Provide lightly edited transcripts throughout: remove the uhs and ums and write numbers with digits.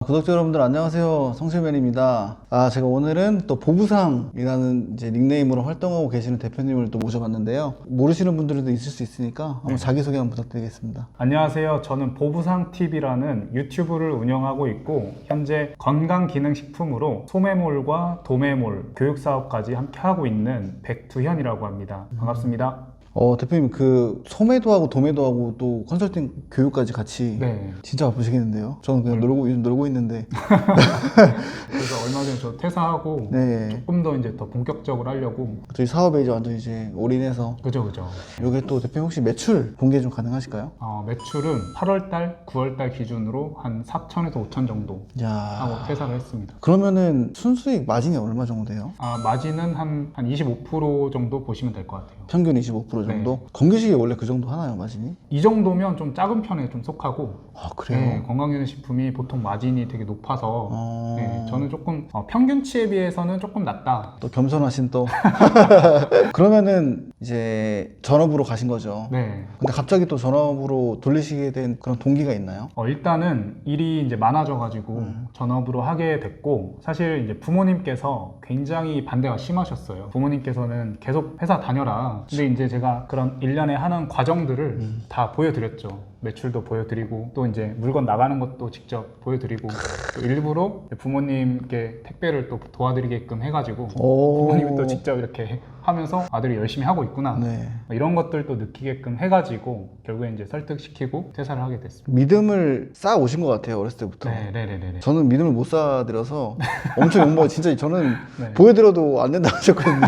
구독자 여러분들 안녕하세요. 성실맨입니다. 제가 오늘은 또 보부상이라는 이제 닉네임으로 활동하고 계시는 대표님을 또 모셔봤는데요. 모르시는 분들도 있을 수 있으니까 한번 자기소개 한번 부탁드리겠습니다. 안녕하세요. 저는 보부상TV라는 유튜브를 운영하고 있고 현재 건강기능식품으로 소매몰과 도매몰 교육사업까지 함께 하고 있는 백두현이라고 합니다. 반갑습니다. 대표님 그 소매도 하고 도매도 하고 또 컨설팅 교육까지 같이 네. 진짜 바쁘시겠는데요? 저는 그냥 요즘 놀고 있는데. 그래서 얼마 전에 저 퇴사하고 네. 조금 더 이제 더 본격적으로 하려고. 저희 사업에 이제 완전 이제 올인해서. 그죠. 요게 또 대표님 혹시 매출 공개 좀 가능하실까요? 매출은 8월달, 9월달 기준으로 한 4천에서 5천 정도 하고 퇴사를 했습니다. 그러면은 순수익 마진이 얼마 정도 돼요? 마진은 한 25% 정도 보시면 될 것 같아요. 평균 25% 정도? 네. 건기식이 원래 그 정도 하나요, 마진이? 이 정도면 좀 작은 편에 좀 속하고. 그래요? 네, 건강기능식품이 보통 마진이 되게 높아서 네, 저는 조금 평균치에 비해서는 조금 낮다. 또 겸손하신 또. 그러면은 이제 전업으로 가신 거죠? 네. 근데 갑자기 또 전업으로 돌리시게 된 그런 동기가 있나요? 일단은 일이 이제 많아져가지고 전업으로 하게 됐고, 사실 이제 부모님께서 굉장히 반대가 심하셨어요. 부모님께서는 계속 회사 다녀라. 근데 이제 제가 그런 일련의 하는 과정들을 다 보여드렸죠. 매출도 보여드리고 또 이제 물건 나가는 것도 직접 보여드리고 또 일부러 부모님께 택배를 또 도와드리게끔 해가지고 부모님이 또 직접 이렇게 하면서 아들이 열심히 하고 있구나. 네. 이런 것들도 느끼게끔 해가지고 결국에 이제 설득시키고 퇴사를 하게 됐습니다. 믿음을 쌓아 오신 것 같아요, 어렸을 때부터. 네네네네. 저는 믿음을 못 쌓아드려서 엄청 욕먹어요. 진짜 저는 네. 보여드려도 안 된다고 하셨거든요.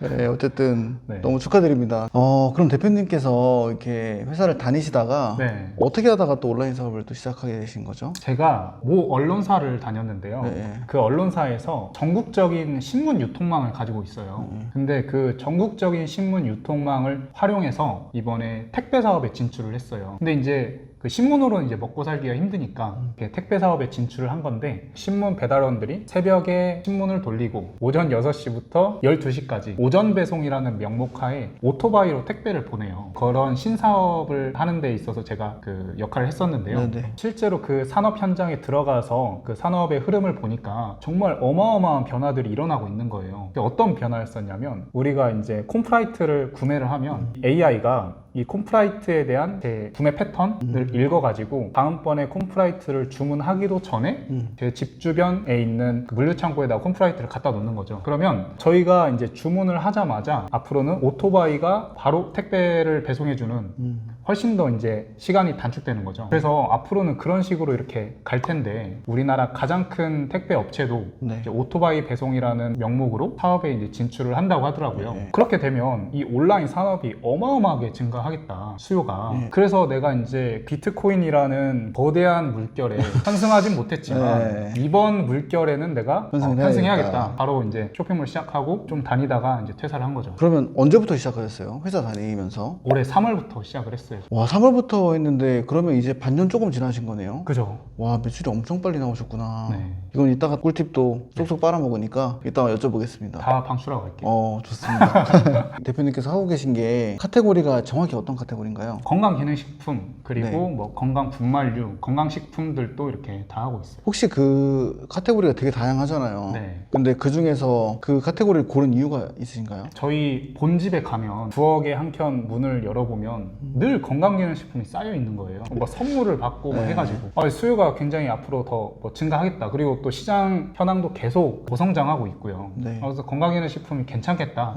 네, 어쨌든 네. 너무 축하드립니다. 그럼 대표님께서 이렇게 회사를 다니시다가 네. 어떻게 하다가 또 온라인 사업을 또 시작하게 되신 거죠? 제가 모 언론사를 다녔는데요. 네. 그 언론사에서 전국적인 신문 유통망을 가지고 있어요. 근데 그 전국적인 신문 유통망을 활용해서 이번에 택배 사업에 진출을 했어요. 근데 이제 그 신문으로는 이제 먹고 살기가 힘드니까 이렇게 택배 사업에 진출을 한 건데, 신문 배달원들이 새벽에 신문을 돌리고 오전 6시부터 12시까지 오전 배송이라는 명목하에 오토바이로 택배를 보내요. 그런 신사업을 하는 데 있어서 제가 그 역할을 했었는데요. 네네. 실제로 그 산업 현장에 들어가서 그 산업의 흐름을 보니까 정말 어마어마한 변화들이 일어나고 있는 거예요. 어떤 변화였었냐면, 우리가 이제 콤프라이트를 구매를 하면 AI가 이 콤프라이트에 대한 제 구매 패턴을 읽어가지고 다음번에 콤프라이트를 주문하기도 전에 제 집 주변에 있는 그 물류창고에다가 콤프라이트를 갖다 놓는 거죠. 그러면 저희가 이제 주문을 하자마자 앞으로는 오토바이가 바로 택배를 배송해주는 훨씬 더 이제 시간이 단축되는 거죠. 그래서 앞으로는 그런 식으로 이렇게 갈 텐데, 우리나라 가장 큰 택배 업체도 네. 이제 오토바이 배송이라는 명목으로 사업에 이제 진출을 한다고 하더라고요. 네. 그렇게 되면 이 온라인 산업이 어마어마하게 증가하겠다, 수요가. 네. 그래서 내가 이제 비트코인이라는 거대한 물결에 환승하진 못했지만 네. 이번 물결에는 내가 환승을 환승해야겠다. 해야겠다. 바로 이제 쇼핑몰 시작하고 좀 다니다가 이제 퇴사를 한 거죠. 그러면 언제부터 시작하셨어요? 회사 다니면서? 올해 3월부터 시작을 했어요. 와, 3월부터 했는데 그러면 이제 반년 조금 지나신 거네요? 그죠? 와, 매출이 엄청 빨리 나오셨구나. 네. 이건 이따가 꿀팁도 쏙쏙 빨아먹으니까 이따가 여쭤보겠습니다. 다 방출하고 갈게요. 좋습니다. 대표님께서 하고 계신 게 카테고리가 정확히 어떤 카테고리인가요? 건강기능식품, 그리고 네. 뭐 건강분말류, 건강식품들도 이렇게 다 하고 있어요. 혹시 그 카테고리가 되게 다양하잖아요. 네. 근데 그 중에서 그 카테고리를 고른 이유가 있으신가요? 저희 본집에 가면 부엌에 한켠 문을 열어보면 늘 건강기능식품이 쌓여 있는 거예요. 뭐 선물을 받고 막 네. 해가지고 수요가 굉장히 앞으로 더 뭐 증가하겠다. 그리고 또 시장 현황도 계속 고성장하고 있고요. 네. 그래서 건강기능식품이 괜찮겠다.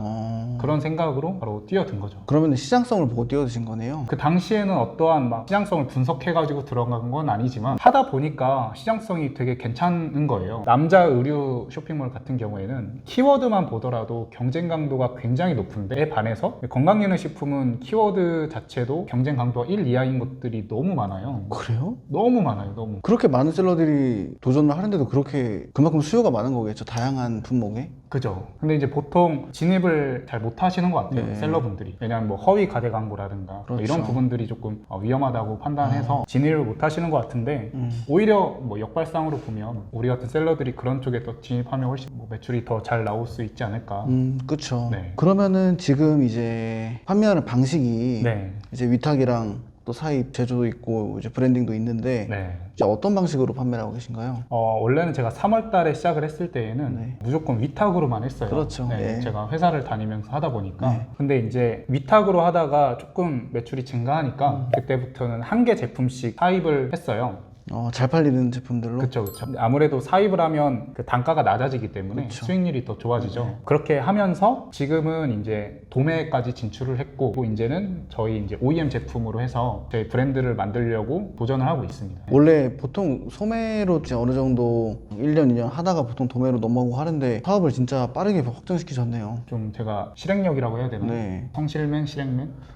그런 생각으로 바로 뛰어든 거죠. 그러면 시장성을 보고 뛰어드신 거네요. 그 당시에는 어떠한 막 시장성을 분석해가지고 들어간 건 아니지만 하다 보니까 시장성이 되게 괜찮은 거예요. 남자 의류 쇼핑몰 같은 경우에는 키워드만 보더라도 경쟁 강도가 굉장히 높은데, 반해서 건강기능식품은 키워드 자체도 경쟁 강도가 1 이하인 것들이 너무 많아요. 그래요? 너무 많아요. 너무. 그렇게 많은 셀러들이 도전을 하는데도 그렇게 그만큼 수요가 많은 거겠죠. 다양한 품목에. 그죠. 근데 이제 보통 진입을 잘 못 하시는 것 같아요. 네. 셀러분들이. 왜냐하면 뭐 허위 가대 광고라든가 뭐 그렇죠. 이런 부분들이 조금 위험하다고 판단해서 진입을 못 하시는 것 같은데, 오히려 뭐 역발상으로 보면 우리 같은 셀러들이 그런 쪽에 더 진입하면 훨씬 뭐 매출이 더 잘 나올 수 있지 않을까. 그쵸. 네. 그러면은 지금 이제 판매하는 방식이 네. 이제 위탁이랑 또 사입, 제조도 있고 이제 브랜딩도 있는데 네. 이제 어떤 방식으로 판매를 하고 계신가요? 원래는 제가 3월 달에 시작을 했을 때에는 네. 무조건 위탁으로만 했어요. 그렇죠. 네, 예. 제가 회사를 다니면서 하다 보니까. 네. 근데 이제 위탁으로 하다가 조금 매출이 증가하니까 그때부터는 한 개 제품씩 사입을 했어요. 잘 팔리는 제품들로. 그렇죠, 그렇죠. 아무래도 사입을 하면 그 단가가 낮아지기 때문에 그쵸. 수익률이 더 좋아지죠. 네. 그렇게 하면서 지금은 이제 도매까지 진출을 했고, 또 이제는 저희 이제 OEM 제품으로 해서 저희 브랜드를 만들려고 도전을 하고 있습니다. 원래 보통 소매로 이제 어느 정도 1년, 2년 하다가 보통 도매로 넘어가고 하는데 사업을 진짜 빠르게 확장시키셨네요. 좀 제가 실행력이라고 해야 되나? 네. 성실맨, 실행맨?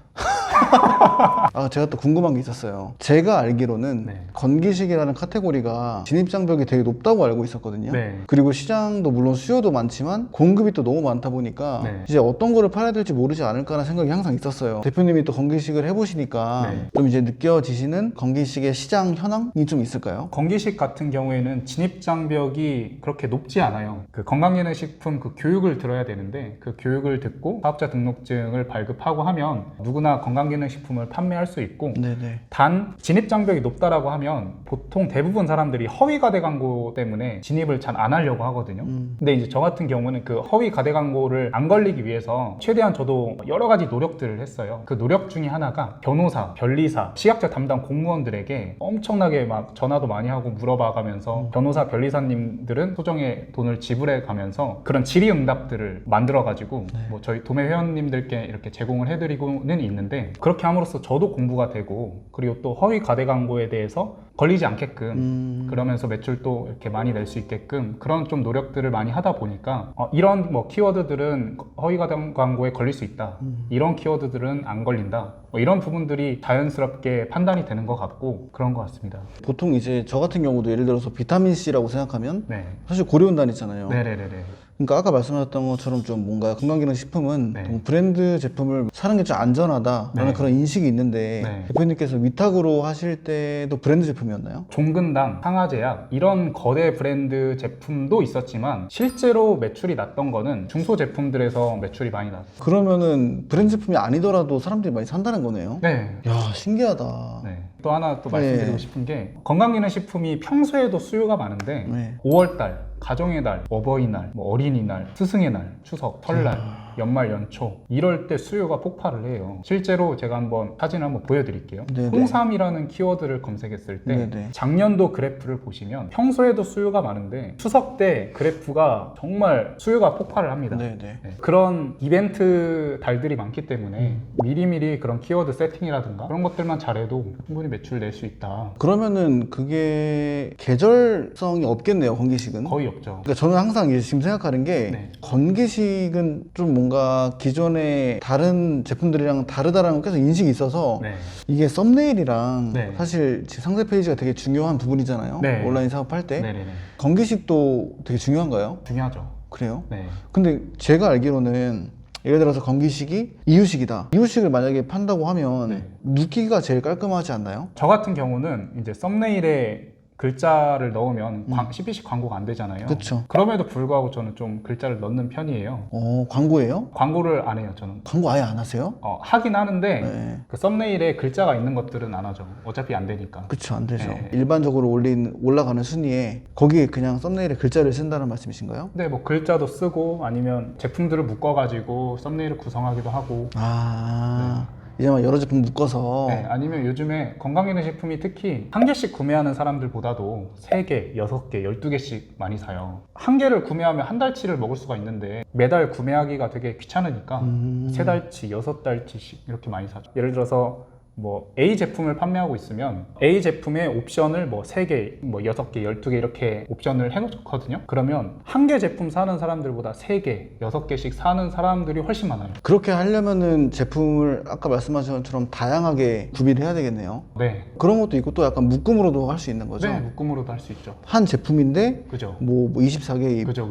제가 또 궁금한 게 있었어요. 제가 알기로는 네. 건기식이라는 카테고리가 진입장벽이 되게 높다고 알고 있었거든요. 네. 그리고 시장도 물론 수요도 많지만 공급이 또 너무 많다 보니까 네. 이제 어떤 거를 팔아야 될지 모르지 않을까라는 생각이 항상 있었어요. 대표님이 또 건기식을 해보시니까 네. 좀 이제 느껴지시는 건기식의 시장 현황이 좀 있을까요? 건기식 같은 경우에는 진입장벽이 그렇게 높지 않아요. 그 건강기능식품 그 교육을 들어야 되는데 그 교육을 듣고 사업자 등록증을 발급하고 하면 누구나 건강기능식품을 판매할 수 있고, 네네. 단 진입장벽이 높다라고 하면 보통 대부분 사람들이 허위 가대 광고 때문에 진입을 잘 안 하려고 하거든요. 근데 이제 저 같은 경우는 그 허위 가대 광고를 안 걸리기 위해서 최대한 저도 여러 가지 노력들을 했어요. 그 노력 중에 하나가 변호사, 변리사, 시각자 담당 공무원들에게 엄청나게 막 전화도 많이 하고 물어봐 가면서 변호사, 변리사님들은 소정의 돈을 지불해 가면서 그런 질의응답들을 만들어 가지고 뭐 저희 도매 회원님들께 이렇게 제공을 해드리고는 있는데, 그렇게 함으로써 저도 공부가 되고, 그리고 또 허위 가대 광고에 대해서 걸리지 않게끔 그러면서 매출도 이렇게 많이 낼 수 있게끔 그런 좀 노력들을 많이 하다 보니까 이런 뭐 키워드들은 허위 가대 광고에 걸릴 수 있다, 이런 키워드들은 안 걸린다, 뭐 이런 부분들이 자연스럽게 판단이 되는 것 같고 그런 것 같습니다. 보통 이제 저 같은 경우도 예를 들어서 비타민C라고 생각하면 네. 사실 고려온단 있잖아요. 네네네네. 그러니까 아까 말씀하셨던 것처럼 좀 뭔가 건강기능식품은 네. 좀 브랜드 제품을 사는 게 좀 안전하다라는 네. 그런 인식이 있는데 네. 대표님께서 위탁으로 하실 때도 브랜드 제품이었나요? 종근당, 상하제약 이런 거대 브랜드 제품도 있었지만 실제로 매출이 났던 거는 중소 제품들에서 매출이 많이 났어요. 그러면은 브랜드 제품이 아니더라도 사람들이 많이 산다는 거네요. 네. 야, 신기하다. 네. 또 하나 또 말씀드리고 네. 싶은 게, 건강기능식품이 평소에도 수요가 많은데 네. 5월달, 가정의 달, 어버이날, 뭐 어린이날, 스승의 날, 추석, 설날, 연말, 연초 이럴 때 수요가 폭발을 해요. 실제로 제가 한번 사진을 한번 보여드릴게요. 네네. 홍삼이라는 키워드를 검색했을 때 네네. 작년도 그래프를 보시면 평소에도 수요가 많은데 추석 때 그래프가 정말 수요가 폭발을 합니다. 네네. 네. 그런 이벤트 달들이 많기 때문에 미리미리 그런 키워드 세팅이라든가 그런 것들만 잘해도 충분히 매출 낼 수 있다. 그러면은 그게 계절성이 없겠네요, 건기식은. 거의 없죠. 그러니까 저는 항상 이제 지금 생각하는 게 네. 건기식은 좀 뭔가 기존의 다른 제품들이랑 다르다라는 계속 인식이 있어서 네. 이게 썸네일이랑 네. 사실 상세 페이지가 되게 중요한 부분이잖아요. 네. 온라인 사업할 때. 네네네. 건기식도 되게 중요한가요? 중요하죠. 그래요? 네. 근데 제가 알기로는 예를 들어서 건기식이 이유식이다. 이유식을 만약에 판다고 하면 네. 눕기가 제일 깔끔하지 않나요? 저 같은 경우는 이제 썸네일에 글자를 넣으면 CPC 광고가 안 되잖아요. 그쵸. 그럼에도 불구하고 저는 좀 글자를 넣는 편이에요. 광고예요? 광고를 안 해요, 저는. 광고 아예 안 하세요? 하긴 하는데 네. 그 썸네일에 글자가 있는 것들은 안 하죠. 어차피 안 되니까. 그쵸, 안 되죠. 네. 일반적으로 올라가는 순위에 거기에 그냥 썸네일에 글자를 쓴다는 말씀이신가요? 근데 뭐 글자도 쓰고 아니면 제품들을 묶어가지고 썸네일을 구성하기도 하고, 이제 막 여러 제품 묶어서 네, 아니면 요즘에 건강기능식품이 특히 한 개씩 구매하는 사람들보다도 3개, 6개, 12개씩 많이 사요. 한 개를 구매하면 한 달치를 먹을 수가 있는데 매달 구매하기가 되게 귀찮으니까 3달치, 6달치씩 이렇게 많이 사죠. 예를 들어서 뭐 A 제품을 판매하고 있으면 A 제품의 옵션을 뭐 3개, 뭐 6개, 12개 이렇게 옵션을 해놓거든요. 그러면 한 개 제품 사는 사람들보다 3개, 6개씩 사는 사람들이 훨씬 많아요. 그렇게 하려면은 제품을 아까 말씀하신 것처럼 다양하게 구비를 해야 되겠네요. 네. 그런 것도 있고 또 약간 묶음으로도 할 수 있는 거죠? 네, 묶음으로도 할 수 있죠. 한 제품인데 그죠. 뭐 24개 그죠.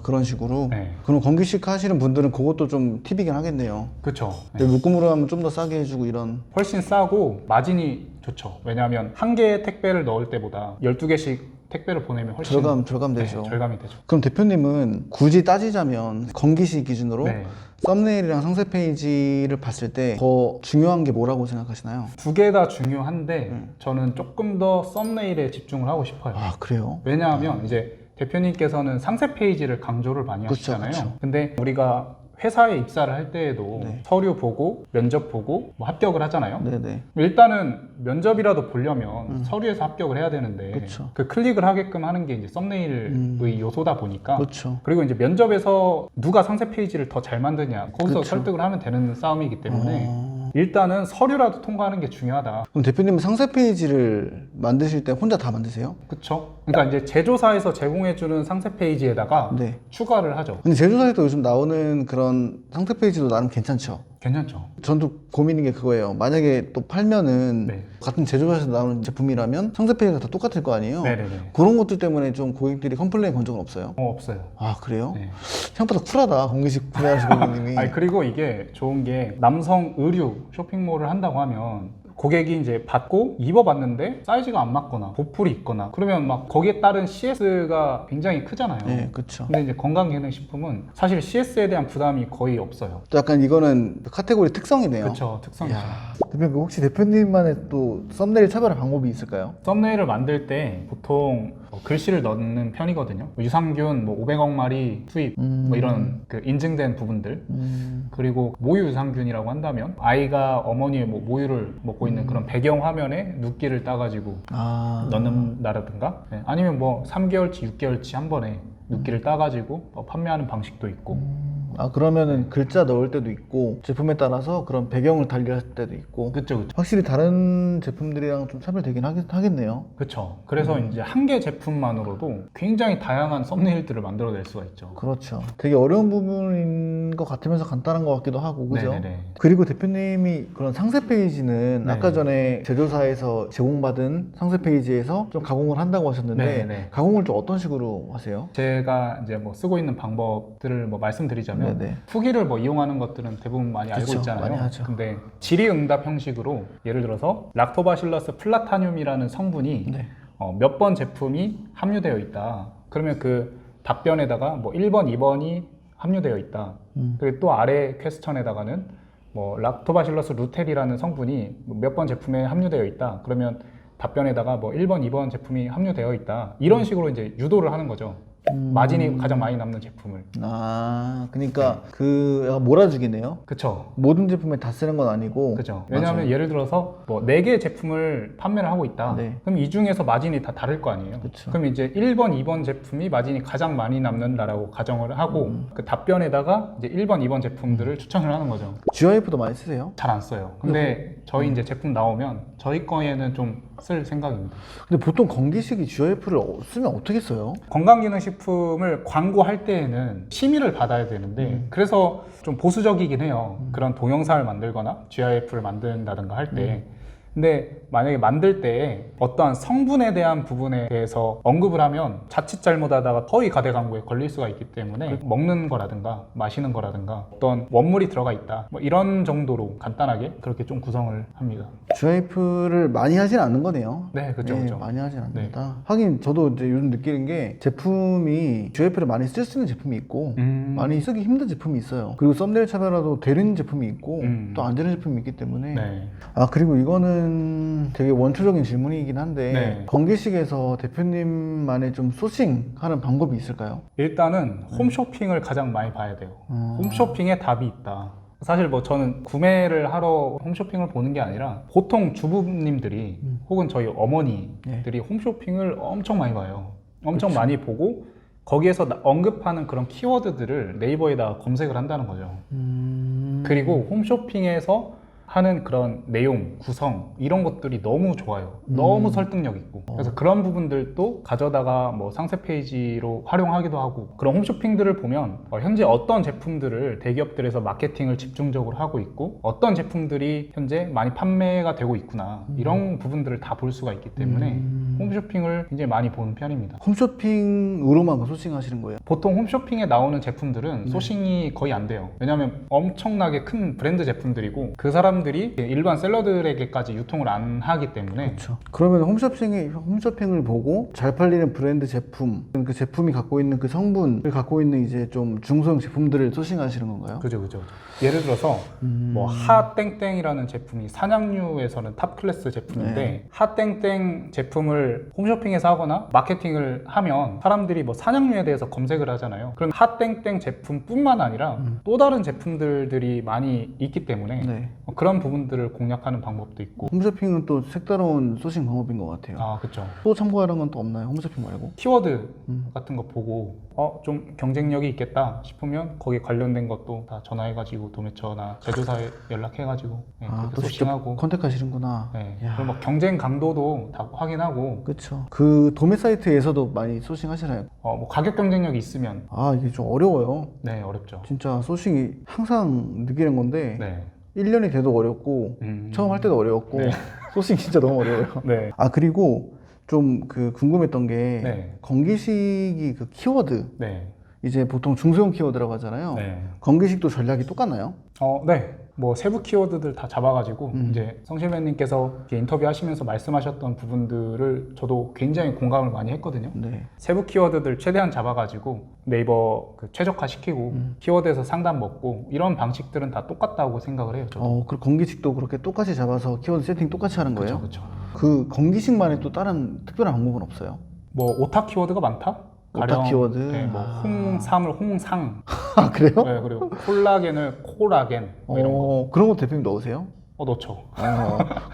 그런 식으로. 네. 그럼 건기식 하시는 분들은 그것도 좀 팁이긴 하겠네요. 그쵸. 근데 묶음으로 하면 좀 더 싸게 해주고 이런. 훨씬 싸고 마진이 좋죠. 왜냐하면 한 개의 택배를 넣을 때보다 12개씩 택배를 보내면 훨씬 절감되죠. 네, 절감이 되죠. 그럼 대표님은 굳이 따지자면 건기시 기준으로 네. 썸네일이랑 상세 페이지를 봤을 때 더 중요한 게 뭐라고 생각하시나요? 두 개 다 중요한데 저는 조금 더 썸네일에 집중을 하고 싶어요. 아, 그래요? 왜냐하면 이제 대표님께서는 상세 페이지를 강조를 많이 그쵸, 하시잖아요. 그쵸. 근데 우리가 회사에 입사를 할 때에도 네. 서류 보고 면접 보고 뭐 합격을 하잖아요. 네네. 일단은 면접이라도 보려면 서류에서 합격을 해야 되는데 그쵸. 그 클릭을 하게끔 하는 게 이제 썸네일의 요소다 보니까 그렇죠. 그리고 이제 면접에서 누가 상세 페이지를 더 잘 만드냐 거기서 그쵸. 설득을 하면 되는 싸움이기 때문에 일단은 서류라도 통과하는 게 중요하다. 그럼 대표님은 상세 페이지를 만드실 때 혼자 다 만드세요? 그쵸? 그러니까 이제 제조사에서 제공해주는 상세 페이지에다가 네. 추가를 하죠. 근데 제조사에도 요즘 나오는 그런 상세 페이지도 나름 괜찮죠? 괜찮죠? 전도 고민인 게 그거예요. 만약에 또 팔면은 네. 같은 제조사에서 나오는 제품이라면 상세 페이지가 다 똑같을 거 아니에요? 네네네. 그런 것들 때문에 좀 고객들이 컴플레인 건 적은 없어요? 없어요. 아, 그래요? 네. 생각보다 쿨하다, 공기식 구매하시는 고객님이. 아니 그리고 이게 좋은 게 남성 의류 쇼핑몰을 한다고 하면 고객이 이제 받고 입어봤는데 사이즈가 안 맞거나 보풀이 있거나 그러면 막 거기에 따른 CS가 굉장히 크잖아요. 네, 그렇죠. 근데 이제 건강기능식품은 사실 CS에 대한 부담이 거의 없어요. 또 약간 이거는 카테고리 특성이네요. 그렇죠, 특성이죠. 이야, 대표님, 혹시 대표님만의 또 썸네일 차별 방법이 있을까요? 썸네일을 만들 때 보통 글씨를 넣는 편이거든요. 유산균, 500억 마리 수입, 이런 그 인증된 부분들. 그리고 모유 유산균이라고 한다면 아이가 어머니의 모유를 먹고 있는 그런 배경 화면에 눕기를 따가지고 넣는다라든가 네. 아니면 3개월치, 6개월치 한 번에 눕기를 따가지고 판매하는 방식도 있고 아, 그러면은 글자 넣을 때도 있고 제품에 따라서 그런 배경을 달리할 때도 있고 그쵸. 확실히 다른 제품들이랑 좀 차별되긴 하겠네요. 그렇죠. 그래서 이제 한 개 제품만으로도 굉장히 다양한 썸네일들을 만들어낼 수가 있죠. 그렇죠. 되게 어려운 부분인 것 같으면서 간단한 것 같기도 하고, 그죠? 네네네. 그리고 대표님이 그런 상세 페이지는 네. 아까 전에 제조사에서 제공받은 상세 페이지에서 좀 가공을 한다고 하셨는데 네네네. 가공을 좀 어떤 식으로 하세요? 제가 이제 쓰고 있는 방법들을 말씀드리자면 네네. 후기를 이용하는 것들은 대부분 많이 알고 그쵸, 있잖아요. 많이 하죠. 근데 질의응답 형식으로 예를 들어서 락토바실러스 플라타늄이라는 성분이 네. 몇 번 제품이 함유되어 있다. 그러면 그 답변에다가 1번, 2번이 함유되어 있다. 그리고 또 아래 퀘스천에다가는 락토바실러스 루텔이라는 성분이 몇 번 제품에 함유되어 있다. 그러면 답변에다가 1번, 2번 제품이 함유되어 있다. 이런 식으로 이제 유도를 하는 거죠. 마진이 가장 많이 남는 제품을. 아, 그러니까 그 약간 몰아주기네요. 그쵸. 모든 제품에 다 쓰는 건 아니고. 그죠. 왜냐하면 맞아요. 예를 들어서 4개 제품을 판매를 하고 있다. 네. 그럼 이 중에서 마진이 다 다를 거 아니에요. 그쵸. 그럼 이제 1번, 2번 제품이 마진이 가장 많이 남는다라고 가정을 하고 그 답변에다가 이제 1번, 2번 제품들을 추천을 하는 거죠. GIF도 많이 쓰세요? 잘 안 써요. 근데 저희 이제 제품 나오면 저희 거에는 좀 쓸 생각입니다. 근데 보통 건기식이 GIF를 쓰면 어떻게 써요? 건강기능식품을 광고할 때에는 심의를 받아야 되는데 그래서 좀 보수적이긴 해요. 그런 동영상을 만들거나 GIF를 만든다든가 할 때. 근데 만약에 만들 때 어떠한 성분에 대한 부분에 대해서 언급을 하면 자칫 잘못하다가 허위 가대 광고에 걸릴 수가 있기 때문에 먹는 거라든가 마시는 거라든가 어떤 원물이 들어가 있다 이런 정도로 간단하게 그렇게 좀 구성을 합니다. GIF를 많이 하진 않는 거네요. 네, 그렇죠. 네, 그렇죠. 많이 하진 않는다. 하긴 저도 이제 요즘 느끼는 게 제품이 GIF를 많이 쓸 수 있는 제품이 있고 많이 쓰기 힘든 제품이 있어요. 그리고 썸네일 차별화도 되는 제품이 있고 또 안 되는 제품이 있기 때문에 네. 아, 그리고 이거는 되게 원초적인 질문이긴 한데 네. 건기식에서 대표님만의 좀 소싱하는 방법이 있을까요? 일단은 홈쇼핑을 가장 많이 봐야 돼요. 홈쇼핑에 답이 있다. 사실 저는 구매를 하러 홈쇼핑을 보는 게 아니라 보통 주부님들이 혹은 저희 어머니들이 홈쇼핑을 엄청 많이 봐요. 엄청 많이 보고 거기에서 언급하는 그런 키워드들을 네이버에다 검색을 한다는 거죠. 그리고 홈쇼핑에서 하는 그런 내용, 구성 이런 것들이 너무 좋아요. 너무 설득력 있고. 그래서 그런 부분들도 가져다가 상세 페이지로 활용하기도 하고 그런 홈쇼핑들을 보면 현재 어떤 제품들을 대기업들에서 마케팅을 집중적으로 하고 있고 어떤 제품들이 현재 많이 판매가 되고 있구나 이런 부분들을 다 볼 수가 있기 때문에 홈쇼핑을 굉장히 많이 보는 편입니다. 홈쇼핑으로만 소싱하시는 거예요? 보통 홈쇼핑에 나오는 제품들은 소싱이 거의 안 돼요. 왜냐하면 엄청나게 큰 브랜드 제품들이고 그 사람 사람들이 일반 셀러들에게까지 유통을 안 하기 때문에 그렇죠. 그러면 홈쇼핑을 보고 잘 팔리는 브랜드 제품, 그 제품이 갖고 있는 그 성분을 갖고 있는 이제 좀 중소형 제품들을 소싱하시는 건가요? 그죠. 예를 들어서 뭐 핫땡땡이라는 제품이 사냥류에서는 탑 클래스 제품인데 네. 핫땡땡 제품을 홈쇼핑에서 하거나 마케팅을 하면 사람들이 뭐 사냥류에 대해서 검색을 하잖아요. 그럼 핫땡땡 제품뿐만 아니라 또 다른 제품들이 많이 있기 때문에 네. 그런 부분들을 공략하는 방법도 있고. 홈쇼핑은 또 색다른 소싱 방법인 것 같아요. 아, 그렇죠. 또 참고하는 건 또 없나요? 홈쇼핑 말고? 키워드 같은 거 보고 좀 경쟁력이 있겠다 싶으면 거기 관련된 것도 다 전화해가지고 도매처나 제조사에 연락해가지고 그렇게 또 직접 소싱하고. 컨택하시는구나. 네. 야. 그리고 뭐 경쟁 강도도 다 확인하고 그렇죠. 그 도매 사이트에서도 많이 소싱 하시나요? 뭐 가격 경쟁력이 있으면. 이게 좀 어려워요. 네, 어렵죠. 진짜 소싱이 항상 느끼는 건데 네. 1년이 돼도 어렵고 처음 할 때도 어려웠고 네. 소싱 진짜 너무 어려워요. 네. 그리고 좀 그 궁금했던 게 네. 건기식이 그 키워드 네. 이제 보통 중소형 키워드라고 하잖아요. 네. 건기식도 전략이 똑같나요? 네. 뭐 세부 키워드들 다 잡아가지고 이제 성실맨님께서 인터뷰 하시면서 말씀하셨던 부분들을 저도 굉장히 공감을 많이 했거든요. 네. 세부 키워드들 최대한 잡아가지고 네이버 최적화 시키고 키워드에서 상담 먹고 이런 방식들은 다 똑같다고 생각을 해요. 저도. 그리고 건기식도 그렇게 똑같이 잡아서 키워드 세팅 똑같이 하는 거예요? 그렇죠. 그 건기식만의 또 다른 특별한 방법은 없어요? 뭐 오타 키워드가 많다? 오타 키워드? 네, 뭐 홍삼을 홍상. 그래요? 네, 그리고 콜라겐을 코라겐. 뭐 이런 거. 그런 거 대표님 넣으세요? 넣죠.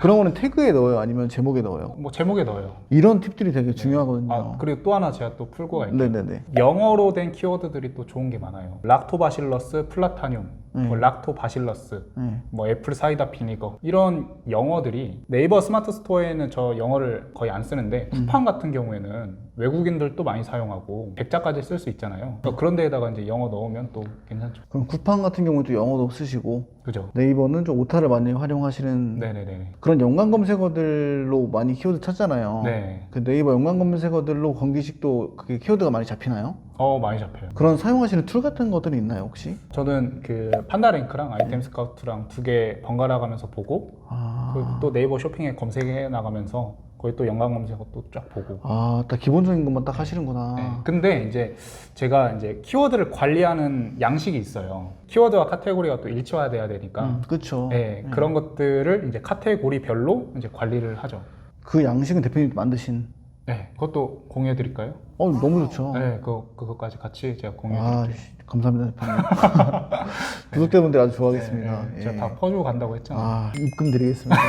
그런 거는 태그에 넣어요? 아니면 제목에 넣어요? 뭐 제목에 넣어요. 이런 팁들이 되게 중요하거든요. 그리고 또 하나 제가 또 풀고 갈게요. 네네네. 영어로 된 키워드들이 또 좋은 게 많아요. 락토바실러스 플라타늄, 뭐 락토바실러스, 네. 뭐 애플 사이다 비니거 이런 영어들이 네이버 스마트 스토어에는 저 영어를 거의 안 쓰는데 쿠팡 같은 경우에는 외국인들도 많이 사용하고 백자까지 쓸 수 있잖아요. 그러니까 그런 데에다가 이제 영어 넣으면 또 괜찮죠. 그럼 쿠팡 같은 경우도 영어도 쓰시고 그죠? 네이버는 좀 오타를 많이 활용하시는 네네네. 그런 연관 검색어들로 많이 키워드 찾잖아요. 네. 그 네이버 연관 검색어들로 건기식도 그게 키워드가 많이 잡히나요? 많이 잡혀요. 그런 사용하시는 툴 같은 것들이 있나요 혹시? 저는 그 판다랭크랑 아이템 스카우트랑 두 개 번갈아 가면서 보고 그리고 또 네이버 쇼핑에 검색해 나가면서 거기 또 연관 검색어 또 쫙 보고. 딱 기본적인 것만 딱 하시는구나. 네. 근데 이제 제가 이제 키워드를 관리하는 양식이 있어요. 키워드와 카테고리가 또 일치화돼야 되니까. 그렇죠. 네, 그런 것들을 이제 카테고리별로 이제 관리를 하죠. 그 양식은 대표님 만드신. 네, 그것도 공유해 드릴까요? 너무 좋죠. 네, 그것까지 같이 제가 공유해 드릴게요. 감사합니다 대표님. 구독자분들 아주 좋아하겠습니다. 네, 제가 다 퍼주고 간다고 했잖아요. 입금 드리겠습니다.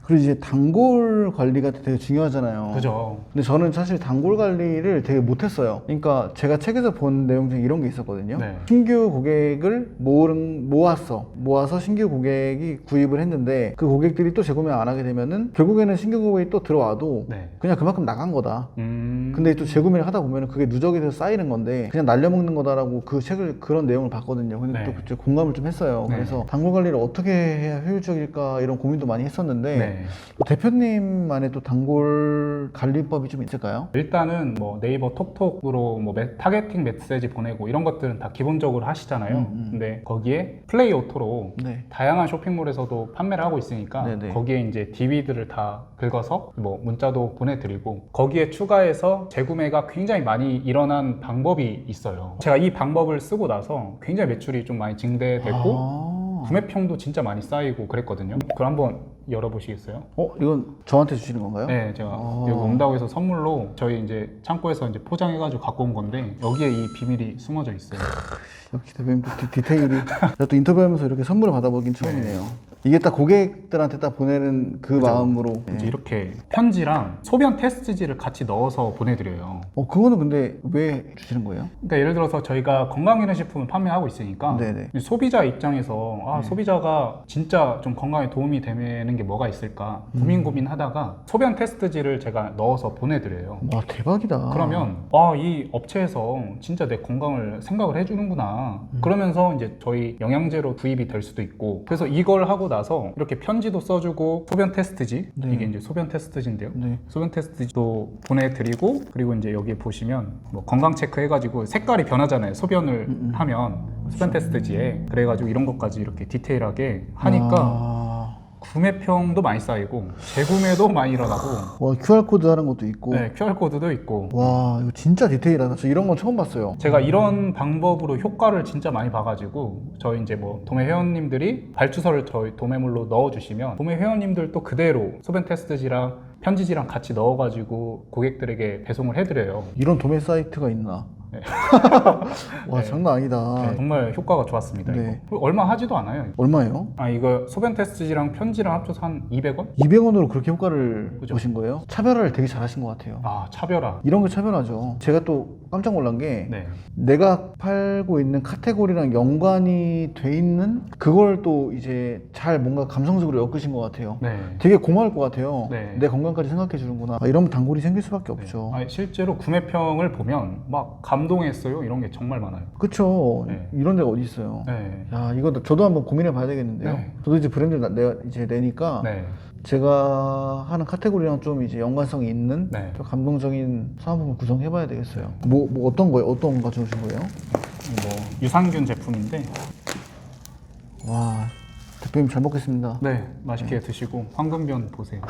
그리고 이제 단골 관리가 되게 중요하잖아요. 그죠. 근데 저는 사실 단골 관리를 되게 못했어요. 그러니까 제가 책에서 본 내용 중에 이런 게 있었거든요. 네. 신규 고객을 모아서 신규 고객이 구입을 했는데 그 고객들이 또 재구매 안 하게 되면은 결국에는 신규 고객이 또 들어와도 네. 그냥 그만큼 나간 거다. 근데 또 재구매를 하다 보면 그게 누적이 돼서 쌓이는 건데 그냥 날려먹는 거다라고 그 책을 그런 내용을 봤거든요. 근데 네. 또 그때 공감을 좀 했어요. 네. 그래서 단골 관리를 어떻게 해야 효율적일까 이런 고민도 많이 했었는데 네. 또 대표님만의 또 단골 관리법이 좀 있을까요? 일단은 뭐 네이버 톡톡으로 뭐 타겟팅 메시지 보내고 이런 것들은 다 기본적으로 하시잖아요. 근데 거기에 플레이 오토로 네. 다양한 쇼핑몰에서도 판매를 하고 있으니까 네네. 거기에 이제 DB들을 다 긁어서 뭐 문자도 보내드리고 거기에 추가해서 재구매가 굉장히 많이 일어난 방법이 있어요. 제가 이 방법을 쓰고 나서 굉장히 매출이 좀 많이 증대됐고 구매평도 진짜 많이 쌓이고 그랬거든요. 그걸 한번 열어보시겠어요? 이건 저한테 주시는 건가요? 네, 제가 여기 온다고 해서 선물로 저희 이제 창고에서 이제 포장해가지고 갖고 온 건데 여기에 이 비밀이 숨어져 있어요. 역시 대표님 또 디테일이 제가 또 인터뷰하면서 이렇게 선물을 받아보긴 처음이네요. 이게 딱 고객들한테 딱 보내는 그 마음으로. 이제 이렇게 편지랑 소변 테스트지를 같이 넣어서 보내드려요. 그거는 근데 왜 주시는 거예요? 그러니까 예를 들어서 저희가 건강기능식품을 판매하고 있으니까 네네. 소비자 입장에서 소비자가 진짜 좀 건강에 도움이 되는 게 뭐가 있을까 고민하다가 소변 테스트지를 제가 넣어서 보내드려요. 와 대박이다. 그러면 이 업체에서 진짜 내 건강을 생각을 해주는구나. 그러면서 이제 저희 영양제로 구입이 될 수도 있고 그래서 이걸 하고 나서 이렇게 편지도 써주고 소변 테스트지 네. 이게 이제 소변 테스트지인데요. 네. 소변 테스트지도 보내드리고 그리고 이제 여기에 보시면 뭐 건강 체크 해가지고 색깔이 변하잖아요. 소변을 하면 소변 테스트지에 그래가지고 이런 것까지 이렇게 디테일하게 하니까 아... 구매평도 많이 쌓이고 재구매도 많이 일어나고 와, QR코드 하는 것도 있고. 네, QR코드도 있고 와, 이거 진짜 디테일하다. 저 이런 건 처음 봤어요. 제가 이런 방법으로 효과를 진짜 많이 봐가지고 저희 이제 뭐 도매 회원님들이 발주서를 저희 도매물로 넣어주시면 도매 회원님들도 그대로 소변 테스트지랑 편지지랑 같이 넣어가지고 고객들에게 배송을 해드려요. 이런 도매 사이트가 있나? 네. 와, 네. 장난 아니다. 네, 정말 효과가 좋았습니다. 네. 이거. 얼마 하지도 않아요. 이거. 얼마예요? 아 이거 소변 테스트지랑 편지랑 합쳐서 한 200원? 200원으로 그렇게 효과를 그죠. 보신 거예요? 차별화를 되게 잘하신 것 같아요. 아 차별화. 이런 게 차별화죠. 제가 또 깜짝 놀란 게 네. 내가 팔고 있는 카테고리랑 연관이 돼 있는 그걸 또 이제 잘 뭔가 감성적으로 엮으신 것 같아요. 네. 되게 고마울 것 같아요. 네. 내 건강까지 생각해 주는구나. 아, 이러면 단골이 생길 수밖에 없죠. 아니, 실제로 구매평을 보면 막 감동했어요 이런 게 정말 많아요. 그쵸. 네. 이런 데가 어디 있어요. 네. 야, 이거 저도 한번 고민해 봐야 되겠는데요. 네. 저도 이제 브랜드 이제 내니까 네. 제가 하는 카테고리랑 좀 이제 연관성이 있는 네. 좀 감동적인 사업을 구성해 봐야 되겠어요. 뭐 어떤 거예요? 어떤 거 가져오신 거예요? 뭐 유산균 제품인데 와, 대표님 잘 먹겠습니다. 네 맛있게 드시고 황금변 보세요.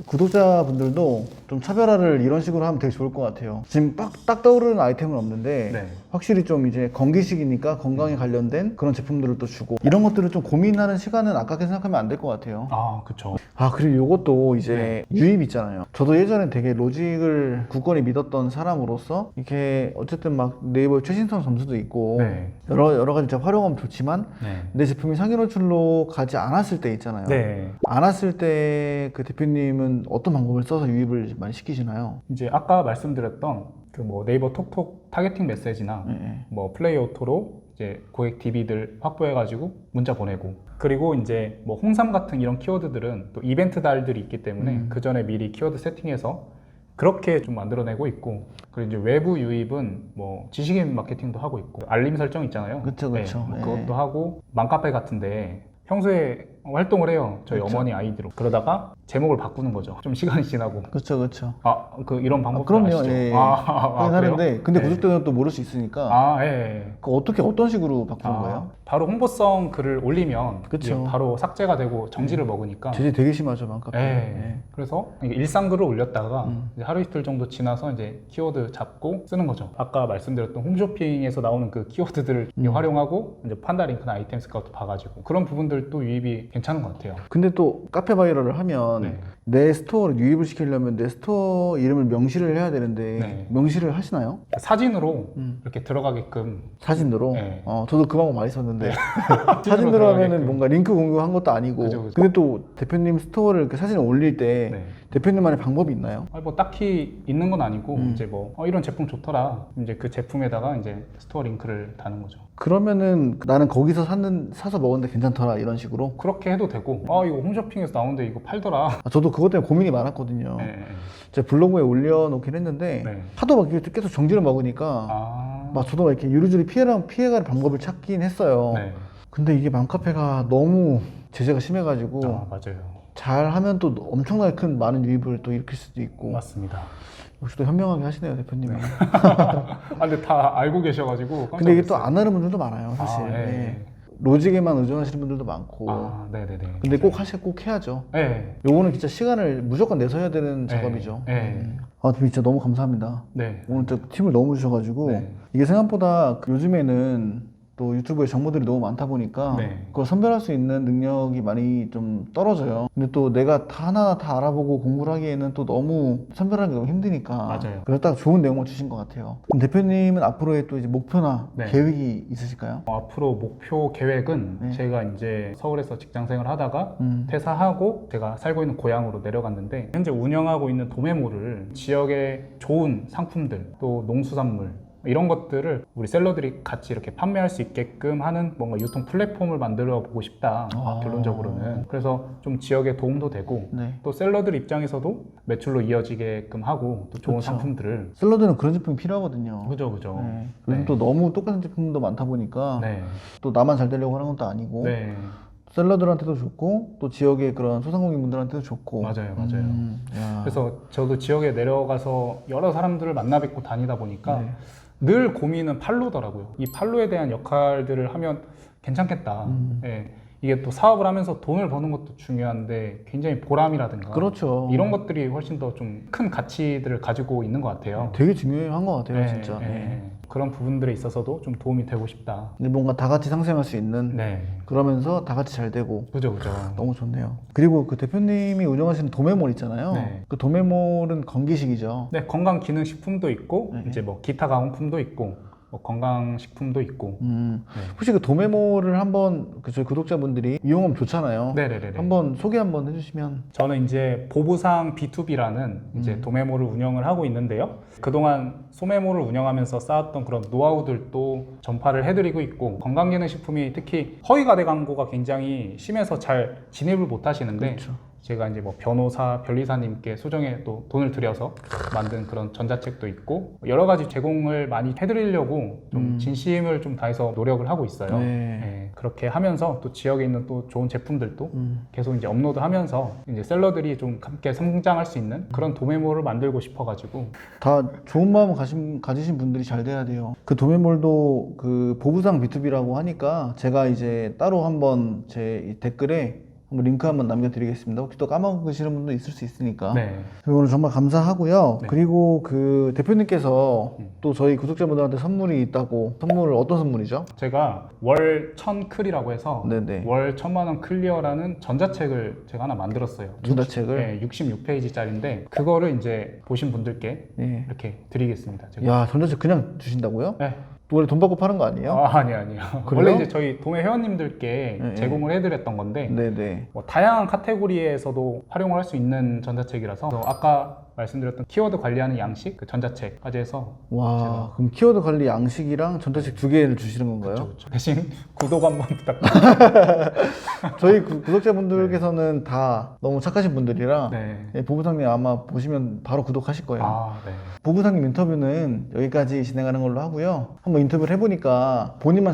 구독자분들도 좀 차별화를 이런 식으로 하면 되게 좋을 것 같아요. 지금 딱 떠오르는 아이템은 없는데 네. 확실히 좀 이제 건기식이니까 건강에 관련된 그런 제품들을 또 주고 이런 것들을 좀 고민하는 시간은 아깝게 생각하면 안 될 것 같아요. 아 그쵸. 아, 그리고 이것도 이제 유입 있잖아요. 저도 예전에 되게 로직을 굳건히 믿었던 사람으로서 이렇게 어쨌든 막 네이버 최신성 점수도 있고 네. 여러 가지 진짜 활용하면 좋지만 네. 내 제품이 상위 노출로 가지 않았을 때 있잖아요. 네. 않았을 때 그 대표님은 어떤 방법을 써서 유입을 많이 시키시나요? 이제 아까 말씀드렸던 그 뭐 네이버 톡톡 타겟팅 메시지나 네. 뭐 플레이 오토로 이제 고객 DB들 확보해가지고 문자 보내고 그리고 이제 뭐 홍삼 같은 이런 키워드들은 또 이벤트 달들이 있기 때문에 그 전에 미리 키워드 세팅해서 그렇게 좀 만들어내고 있고 그리고 이제 외부 유입은 뭐 지식인 마케팅도 하고 있고 알림 설정 있잖아요. 그쵸, 그쵸. 뭐 네. 그것도 하고 맘카페 같은데 평소에 활동을 해요. 저희 그쵸. 어머니 아이디로. 그러다가 제목을 바꾸는 거죠. 좀 시간이 지나고. 그렇죠, 그렇죠. 아, 그 이런 방법 그럼요. 아시죠? 예. 아, 하긴 하는데 그래요? 근데 네. 구독자는 또 모를 수 있으니까 아, 예. 그 어떤 식으로 바꾸는 거예요? 바로 홍보성 글을 올리면 그쵸. 이게 바로 삭제가 되고 정지를 먹으니까. 제재 되게 심하죠, 맘카페. 예. 그래서 이게 일상 글을 올렸다가 이제 하루 이틀 정도 지나서 이제 키워드 잡고 쓰는 거죠. 아까 말씀드렸던 홈쇼핑에서 나오는 그 키워드들을 활용하고 이제 판다 링크나 아이템 스카우트 봐가지고 그런 부분들도 유입이 괜찮은 것 같아요. 근데 또 카페 바이럴을 하면 네. 내 스토어를 유입을 시키려면 내 스토어 이름을 명시를 해야 되는데 네. 명시를 하시나요? 사진으로 이렇게 들어가게끔 사진으로? 네. 저도 그 방법 많이 썼는데 사진으로 사진으로 들어가게끔. 하면은 뭔가 링크 공유한 것도 아니고 그죠, 그죠. 근데 또 대표님 스토어를 이렇게 사진을 올릴 때 네. 대표님만의 방법이 있나요? 아니, 뭐 딱히 있는 건 아니고 이제 뭐 이런 제품 좋더라 이제 그 제품에다가 이제 스토어 링크를 다는 거죠. 그러면은 나는 거기서 사서 먹었는데 괜찮더라 이런 식으로 그렇게 해도 되고 아 이거 홈쇼핑에서 나오는데 이거 팔더라. 저도 그것 때문에 고민이 많았거든요. 네. 제 블로그에 올려놓긴 했는데 네. 하도 막 이렇게 계속 정지를 먹으니까 아. 막 저도 막 이렇게 유리줄이 피해갈 방법을 찾긴 했어요. 네. 근데 이게 맘카페가 너무 제재가 심해가지고 아 맞아요. 잘 하면 또 엄청나게 큰 많은 유입을 또 일으킬 수도 있고 맞습니다. 역시 또 현명하게 하시네요 대표님이. 아 근데 다 알고 계셔가지고. 깜짝 근데 이게 또 놀랐어요. 안 하는 분들도 많아요 사실. 아, 네. 네. 로직에만 의존하시는 분들도 많고. 아 네네네. 근데 꼭 해야죠. 네. 요거는 진짜 시간을 무조건 내서 해야 되는 작업이죠. 네. 아, 대표님 진짜 너무 감사합니다. 네. 오늘 또 팁을 너무 주셔가지고 네. 이게 생각보다 요즘에는 또 유튜브에 정보들이 너무 많다 보니까 네. 그걸 선별할 수 있는 능력이 많이 좀 떨어져요. 근데 또 내가 다 하나하나 다 알아보고 공부를 하기에는 또 너무 선별하기 너무 힘드니까. 맞아요. 그래서 딱 좋은 내용을 주신 것 같아요. 그럼 대표님은 앞으로의 또 이제 목표나 네. 계획이 있으실까요? 앞으로 목표 계획은 네. 제가 이제 서울에서 직장 생활 하다가 퇴사하고 제가 살고 있는 고향으로 내려갔는데 현재 운영하고 있는 도매몰을 지역의 좋은 상품들 또 농수산물 이런 것들을 우리 셀러들이 같이 이렇게 판매할 수 있게끔 하는 뭔가 유통 플랫폼을 만들어 보고 싶다. 결론적으로는. 그래서 좀 지역에 도움도 되고 네. 또 셀러들 입장에서도 매출로 이어지게끔 하고 또 좋은 그쵸. 상품들을 샐러드는 그런 제품이 필요하거든요. 그죠. 네. 요즘 또 너무 똑같은 제품도 많다 보니까 네. 또 나만 잘 되려고 하는 것도 아니고 네. 셀러들한테도 좋고 또 지역의 그런 소상공인분들한테도 좋고. 맞아요, 맞아요. 야. 그래서 저도 지역에 내려가서 여러 사람들을 만나 뵙고 다니다 보니까 네. 늘 고민은 판로더라고요. 이 판로에 대한 역할들을 하면 괜찮겠다. 예. 이게 또 사업을 하면서 돈을 버는 것도 중요한데 굉장히 보람이라든가 그렇죠. 이런 것들이 훨씬 더 좀 큰 가치들을 가지고 있는 것 같아요. 되게 중요한 것 같아요, 네, 진짜. 네. 네. 그런 부분들에 있어서도 좀 도움이 되고 싶다. 근데 뭔가 다 같이 상생할 수 있는 네, 그러면서 다 같이 잘 되고 그죠, 그죠. 너무 좋네요. 그리고 그 대표님이 운영하시는 도매몰 있잖아요. 네. 그 도매몰은 건기식이죠. 네, 건강기능식품도 있고 네. 이제 뭐 기타 가공품도 있고 뭐 건강식품도 있고. 네. 혹시 그 도매몰을 한번 그 저희 구독자분들이 이용하면 좋잖아요. 네네네. 한번 소개 한번 해주시면. 저는 이제 보부상 B2B라는 이제 도매몰을 운영을 하고 있는데요. 그동안 소매몰을 운영하면서 쌓았던 그런 노하우들도 전파를 해드리고 있고, 건강기능식품이 특히 허위가대 광고가 굉장히 심해서 잘 진입을 못 하시는데, 그렇죠. 제가 이제 뭐 변호사, 변리사님께 소정에 또 돈을 들여서 만든 그런 전자책도 있고, 여러 가지 제공을 많이 해드리려고 좀 진심을 좀 다해서 노력을 하고 있어요. 네. 네, 그렇게 하면서 또 지역에 있는 또 좋은 제품들도 계속 이제 업로드하면서 이제 셀러들이 좀 함께 성장할 수 있는 그런 도매몰을 만들고 싶어가지고. 다 좋은 마음 가지신 분들이 잘 돼야 돼요. 그 도매몰도 그 보부상 B2B라고 하니까 제가 이제 따로 한번 제 댓글에 한번 링크 한번 남겨드리겠습니다. 혹시 또 까먹으시는 분도 있을 수 있으니까. 네. 오늘 정말 감사하고요. 네. 그리고 그 대표님께서 또 저희 구독자분들한테 선물이 있다고. 선물을 어떤 선물이죠? 제가 월 1000클이라고 해서 네네. 월 1000만원 클리어라는 전자책을 제가 하나 만들었어요. 전자책을? 네, 66페이지짜리인데 그거를 이제 보신 분들께 네. 이렇게 드리겠습니다. 제가. 야, 전자책 그냥 주신다고요? 네. 원래 돈 받고 파는 거 아니에요? 아니요. 그래요? 원래 이제 저희 도매 회원님들께 네, 제공을 해드렸던 건데 네네. 뭐 다양한 카테고리에서도 활용을 할 수 있는 전자책이라서 아까 말씀드렸던 키워드 관리하는 양식 그 전자책까지 해서 와, 그럼 키워드 관리 양식이랑 전자책 두 개를 주시는 건가요? 그렇죠. 대신 구독 한번 부탁드립니다. 저희 구독자분들께서는 다 너무 착하신 분들이라 네. 예, 보부상님 아마 보시면 바로 구독하실 거예요. 아, 네. 보부상님 인터뷰는 여기까지 진행하는 걸로 하고요. 한번 인터뷰를 해보니까 본인만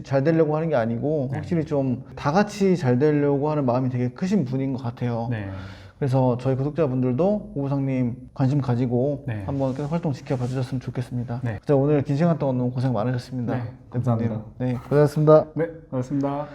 잘 되려고 하는 게 아니고 확실히 좀 다 같이 잘 되려고 하는 마음이 되게 크신 분인 것 같아요. 네. 그래서 저희 구독자분들도 보부상님 관심 가지고 네. 한번 계속 활동 지켜봐 주셨으면 좋겠습니다. 네. 진짜 오늘 긴 시간 동안 너무 고생 많으셨습니다. 네, 대표님. 감사합니다. 네, 고생하셨습니다. 네, 고맙습니다.